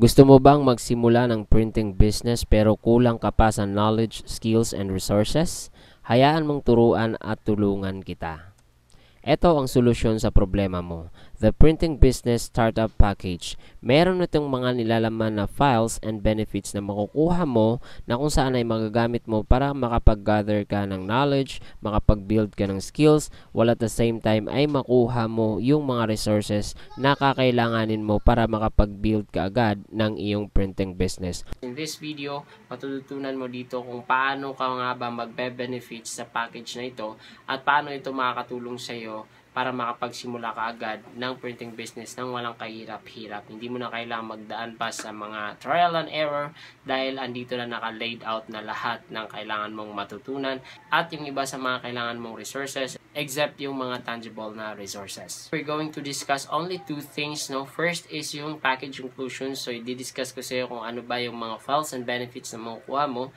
Gusto mo bang magsimula ng printing business pero kulang ka pa sa knowledge, skills, and resources? Hayaan mong turuan at tulungan kita. Ito ang solusyon sa problema mo. The Printing Business Startup Package. Meron itong mga nilalaman na files and benefits na makukuha mo na kung saan ay magagamit mo para makapag-gather ka ng knowledge, makapag-build ka ng skills, while at the same time ay makuha mo yung mga resources na kakailanganin mo para makapag-build ka agad ng iyong printing business. In this video, matututunan mo dito kung paano ka nga ba magbe-benefit sa package na ito at paano ito makakatulong sa iyo para makapagsimula ka agad ng printing business nang walang kahirap-hirap. Hindi mo na kailangang magdaan pa sa mga trial and error dahil andito na naka-laid out na lahat ng kailangan mong matutunan at yung iba sa mga kailangan mong resources except yung mga tangible na resources. We're going to discuss only two things. No? First is yung package inclusion. So, i-discuss ko sa iyo kung ano ba yung mga files and benefits na makukuha mo.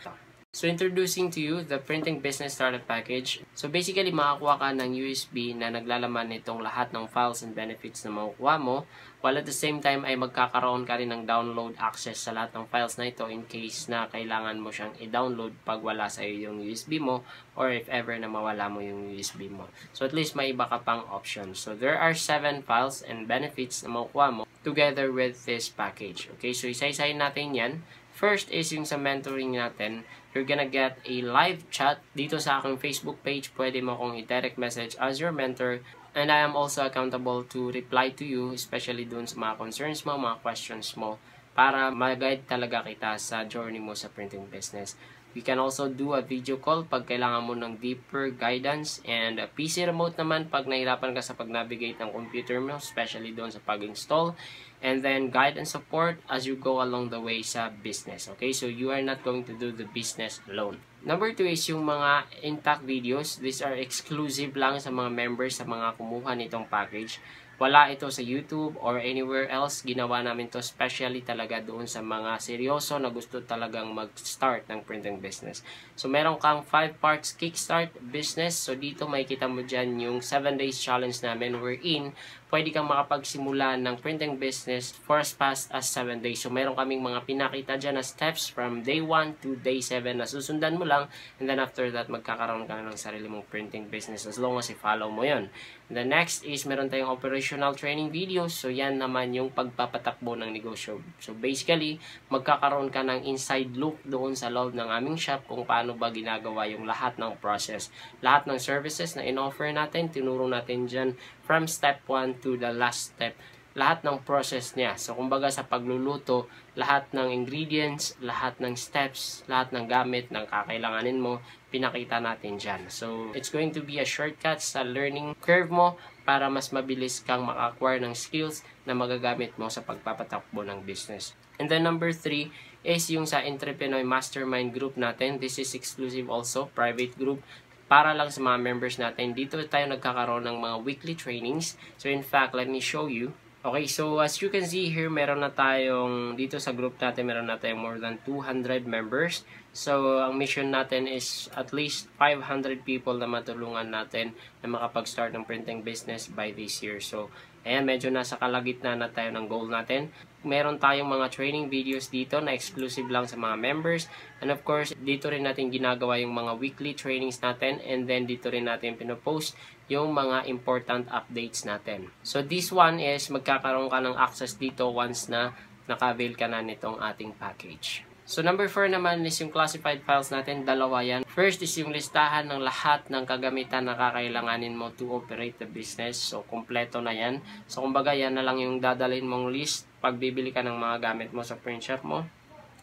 So, introducing to you the Printing Business Startup Package. So, basically, makakuha ka ng USB na naglalaman nitong lahat ng files and benefits na makukuha mo, while at the same time ay magkakaroon ka rin ng download access sa lahat ng files na ito in case na kailangan mo siyang i-download pag wala sa iyo yung USB mo or if ever na mawala mo yung USB mo. So, at least may iba ka pang options. So, there are 7 files and benefits na makukuha mo together with this package. Okay, so isa-isahin natin yan. First is yung sa mentoring natin. You're gonna get a live chat dito sa aking Facebook page. Pwede mo akong i-direct message as your mentor. And I am also accountable to reply to you, especially dun sa mga concerns mo, mga questions mo, para mag-guide talaga kita sa journey mo sa printing business. We can also do a video call pag kailangan mo ng deeper guidance, and a PC remote naman pag nahirapan ka sa pag-navigate ng computer mo, especially doon sa pag-install, and then guide and support as you go along the way sa business. Okay, so you are not going to do the business alone. Number 2 is yung mga intact videos. These are exclusive lang sa mga members, sa mga kumuha nitong package. Wala ito sa YouTube or anywhere else. Ginawa namin to specially talaga doon sa mga seryoso na gusto talagang mag-start ng printing business. So, meron kang 5 parts kickstart business. So, dito makikita mo dyan yung 7 days challenge namin wherein pwede kang makapagsimula ng printing business for as fast as 7 days. So, meron kaming mga pinakita dyan na steps from day 1 to day 7 na susundan mo lang. And then after that, magkakaroon ka na ng sarili mong printing business as long as i-follow mo yon. And the next is meron tayong operational training videos. So, yan naman yung pagpapatakbo ng negosyo. So, basically, magkakaroon ka ng inside look doon sa loob ng aming shop kung paano ba ginagawa yung lahat ng process. Lahat ng services na in-offer natin, tinuro natin dyan from step 1 to the last step. Lahat ng process niya. So, kumbaga sa pagluluto, lahat ng ingredients, lahat ng steps, lahat ng gamit ng kakailanganin mo, pinakita natin dyan. So, it's going to be a shortcut sa learning curve mo para mas mabilis kang maka-acquire ng skills na magagamit mo sa pagpapatakbo ng business. And then number 3 is yung sa Entrepreneur Mastermind group natin. This is exclusive also, private group. Para lang sa mga members natin, dito tayo nagkakaroon ng mga weekly trainings. So, in fact, let me show you. Okay, so as you can see here, meron na tayong, dito sa group natin, meron na tayong more than 200 members. So, ang mission natin is at least 500 people na matulungan natin na makapag-start ng printing business by this year. So, ayan, medyo nasa kalagitnaan na tayo ng goal natin. Meron tayong mga training videos dito na exclusive lang sa mga members. And of course, dito rin natin ginagawa yung mga weekly trainings natin. And then, dito rin natin pinopost yung mga important updates natin. So, this one is magkakaroon ka ng access dito once na naka-avail ka na nitong ating package. So, number 4 naman is yung classified files natin. Dalawa yan. First is yung listahan ng lahat ng kagamitan na kakailanganin mo to operate the business. So, kompleto na yan. So, kumbaga yan na lang yung dadalhin mong list pag bibili ka ng mga gamit mo sa print shop mo.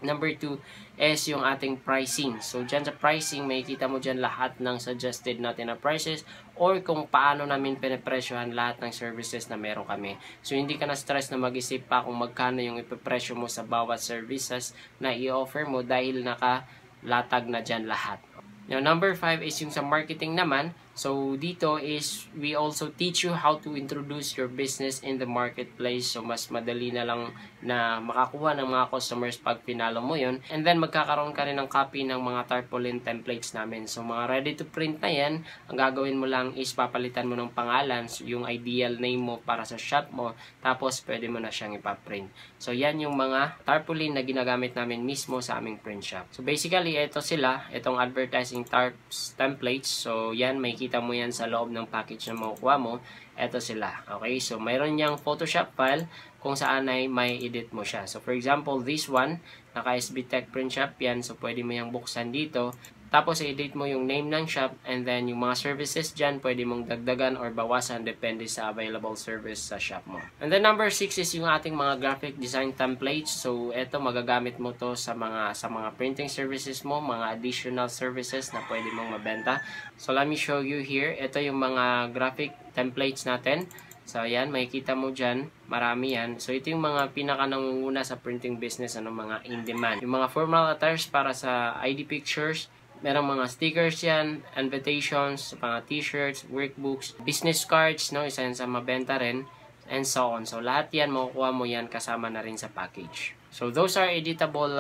Number 2 is yung ating pricing. So, dyan sa pricing, makikita mo dyan lahat ng suggested natin na prices or kung paano namin pinapresyohan lahat ng services na meron kami. So, hindi ka na stress na mag-isip pa kung magkano yung ipipresyo mo sa bawat services na i-offer mo dahil nakalatag na dyan lahat. Now, number 5 is yung sa marketing naman. So dito is we also teach you how to introduce your business in the marketplace. So mas madali na lang na makakuha ng mga customers pag pinalo mo yun. And then magkakaroon ka rin ng copy ng mga tarpaulin templates namin. So mga ready to print na yan, ang gagawin mo lang is papalitan mo ng pangalan, yung ideal name mo para sa shop mo, tapos pwede mo na siyang ipaprint. So yan yung mga tarpaulin na ginagamit namin mismo sa aming print shop. So basically ito sila, itong advertising tarps templates. So yan, may kita mo yan sa loob ng package na makukuha mo. Ito sila. Okay, so mayroon niyang Photoshop file kung saan ay may edit mo siya. So for example, this one, naka SB Tech Print Shop yan. So pwede mo yung buksan dito. Tapos i-edit mo yung name ng shop, and then yung mga services dyan, pwede mong dagdagan or bawasan depende sa available service sa shop mo. And then number 6 is yung ating mga graphic design templates. So ito, magagamit mo to sa mga printing services mo, mga additional services na pwede mong mabenta. So let me show you here. Ito yung mga graphic templates natin. So ayan, makikita mo dyan, marami yan. So ito yung mga pinaka-nangunguna sa printing business, mga in-demand. Yung mga formal attires para sa ID pictures, merong mga stickers yan, invitations, mga t-shirts, workbooks, business cards, no, isa yan sa mabenta rin, and so on. So lahat yan, makukuha mo yan kasama na rin sa package. So those are editable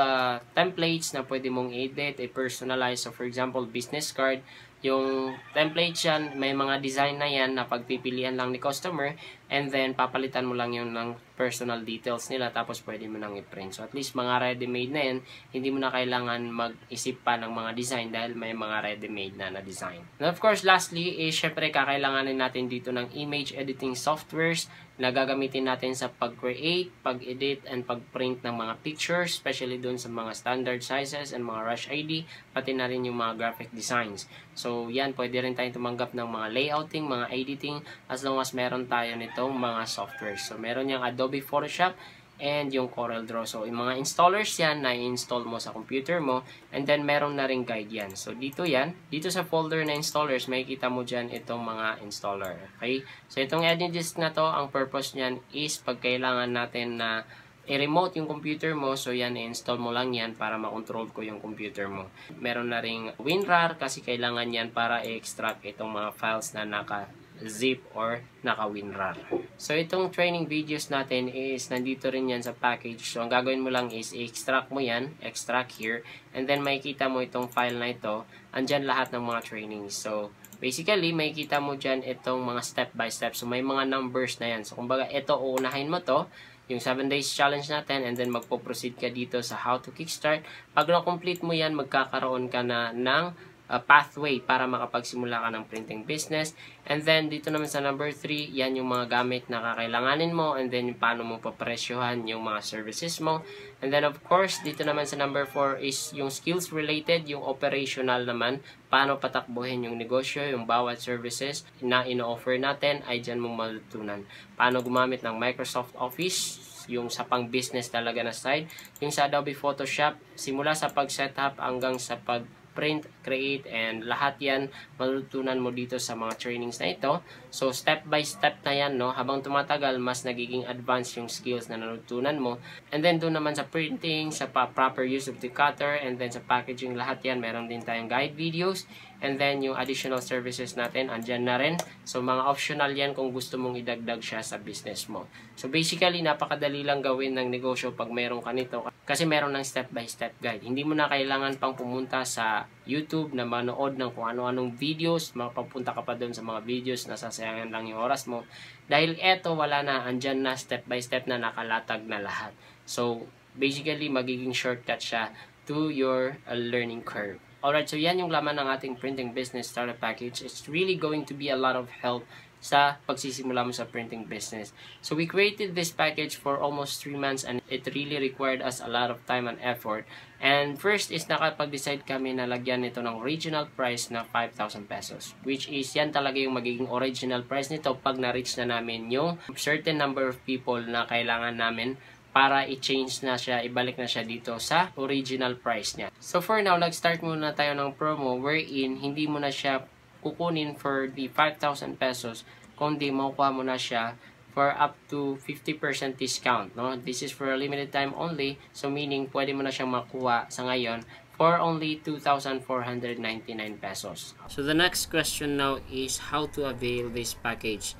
templates na pwede mong edit, i-personalize. So for example, business card, yung templates yan, may mga design na yan na pagpipilian lang ni customer, and then papalitan mo lang yung ng personal details nila, tapos pwede mo nang i-print. So at least mga ready-made na yan, hindi mo na kailangan mag-isip pa ng mga design dahil may mga ready-made na design. And of course, lastly is syempre kakailanganin natin dito ng image editing softwares na gagamitin natin sa pag-create, pag-edit, and pag-print ng mga pictures, especially dun sa mga standard sizes and mga rush ID, pati na rin yung mga graphic designs. So yan, pwede rin tayong tumanggap ng mga layouting, mga editing, as long as meron tayo nitong mga software. So meron yung Adobe Photoshop and yung CorelDRAW. So yung mga installers yan na i-install mo sa computer mo, and then meron na rin guide yan. So dito yan, dito sa folder na installers, makikita mo dyan itong mga installer. Okay? So itong AnyDisk na to, ang purpose nyan is pag kailangan natin na i-remote yung computer mo, so yan, i-install mo lang yan para makontrol ko yung computer mo. Meron na ring WinRAR kasi kailangan yan para i-extract itong mga files na naka-zip or naka-WinRAR. So itong training videos natin is nandito rin yan sa package. So ang gagawin mo lang is i-extract mo yan, extract here, and then makikita mo itong file na ito, andyan lahat ng mga trainings. So basically, makikita mo dyan itong mga step by step. So may mga numbers na yan. So kumbaga, ito, uunahin mo to, yung 7 days challenge natin, and then magpo-proceed ka dito sa how to kickstart. Pag na-complete mo yan, magkakaroon ka na ng pathway para makapagsimula ka ng printing business. And then, dito naman sa number 3, yan yung mga gamit na kakailanganin mo, and then yung paano mo papresyohan yung mga services mo. And then, of course, dito naman sa number 4 is yung skills related, yung operational naman, paano patakbuhin yung negosyo, yung bawat services na ino-offer natin ay dyan mong matutunan. Paano gumamit ng Microsoft Office, yung sa pang-business talaga na side, yung sa Adobe Photoshop, simula sa pag-setup hanggang sa pag-print, create, and lahat yan matutunan mo dito sa mga trainings na ito. So step by step na yan, no? Habang tumatagal, mas nagiging advanced yung skills na natutunan mo. And then doon naman sa printing, sa proper use of the cutter, and then sa packaging, lahat yan, meron din tayong guide videos. And then yung additional services natin, andyan na rin. So mga optional yan kung gusto mong idagdag siya sa business mo. So basically, napakadali lang gawin ng negosyo pag meron ka nito. Kasi meron ng step by step guide. Hindi mo na kailangan pang pumunta sa YouTube na manood ng kung ano-anong videos. Mapapunta ka pa doon sa mga videos na sasayangan lang yung oras mo. Dahil eto, wala na. Andyan na step by step na nakalatag na lahat. So basically, magiging shortcut siya to your learning curve. Alright, so yan yung laman ng ating printing business starter package. It's really going to be a lot of help sa pagsisimula mo sa printing business. So we created this package for almost 3 months, and it really required us a lot of time and effort. And first is nakapag-decide kami na lagyan nito ng original price na 5,000 pesos. Which is yan talaga yung magiging original price nito pag na-reach na namin yung certain number of people na kailangan namin para i-change na siya, ibalik na siya dito sa original price niya. So for now, nag-start muna tayo ng promo wherein hindi mo na siya kukunin for the 5,000 pesos, kundi makukuha mo na siya for up to 50% discount. No? This is for a limited time only, so meaning pwede mo na siyang makuha sa ngayon for only 2,499 pesos. So the next question now is how to avail this package.